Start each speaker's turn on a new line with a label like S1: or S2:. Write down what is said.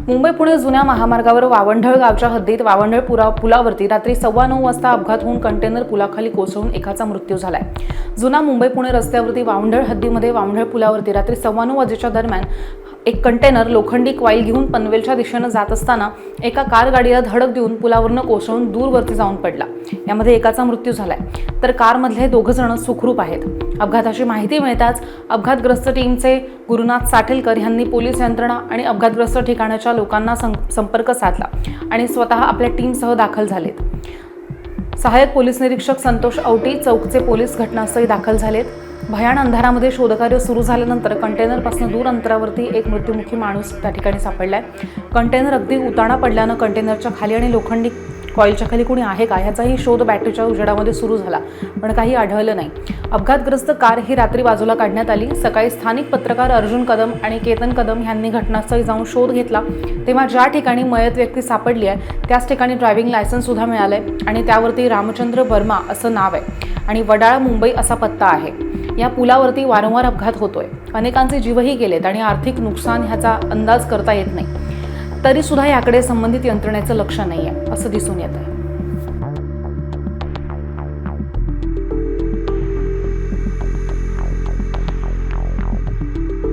S1: मुंबई पुणे जुन्या महामार्गावर वावंढळ गावच्या हद्दीत वावंढळ पुलावरती रात्री 9:15 वाजता अपघात होऊन कंटेनर पुलाखाली कोसळून एकाचा मृत्यू झालाय। जुना मुंबई पुणे रस्त्यावरती वावंढळ हद्दीमध्ये वावंढळ पुलावरती रात्री 9:15 वाजेच्या दरम्यान एक कंटेनर लोखंडी कॉईल घेऊन पनवेलच्या दिशेने जात असताना एका कार गाडीला धडक देऊन पुलावरनं कोसळून दूरवरती जाऊन पडला। यामध्ये एकाचा मृत्यू झालाय तर कारमधले 2 जण सुखरूप आहेत। अपघाताची माहिती मिळताच अपघातग्रस्त टीमचे गुरुनाथ साठेलकर यांनी पोलीस यंत्रणा आणि अपघातग्रस्त ठिकाणाच्या लोकांना संपर्क साधला आणि स्वतः आपल्या टीमसह दाखल झालेत। सहाय्यक पोलीस निरीक्षक संतोष औटी चौकचे पोलीस घटनास्थळी दाखल झालेत। भयान अंधारामध्ये शोधकार्य सुरू झाल्यानंतर कंटेनरपासून दूर अंतरावरती एक मृत्युमुखी माणूस त्या ठिकाणी सापडलाय। कंटेनर अगदी उताणा पडल्यानं कंटेनरच्या खाली आणि लोखंडी कॉईलच्या खाली कोणी आहे का याचाही शोध बॅटरीच्या उजेडामध्ये सुरू झाला, पण काही आढळलं नाही। अपघातग्रस्त कार ही रात्री बाजूला काढण्यात आली। सकाळी स्थानिक पत्रकार अर्जुन कदम आणि केतन कदम यांनी घटनास्थळी जाऊन शोध घेतला, तेव्हा ज्या ठिकाणी मयत व्यक्ती सापडली आहे त्याच ठिकाणी ड्रायव्हिंग लायसन्स सुद्धा मिळालंय आणि त्यावरती रामचंद्र वर्मा असं नाव आहे आणि वडाळा मुंबई असा पत्ता आहे। या पुलावरती वारंवार अपघात होतोय, अनेकांचे जीवही गेलेत आणि आर्थिक नुकसान ह्याचा अंदाज करता येत नाही। तरी सुद्धा याकडे संबंधित यंत्रणेचं लक्ष नाहीये असं दिसून येत आहे।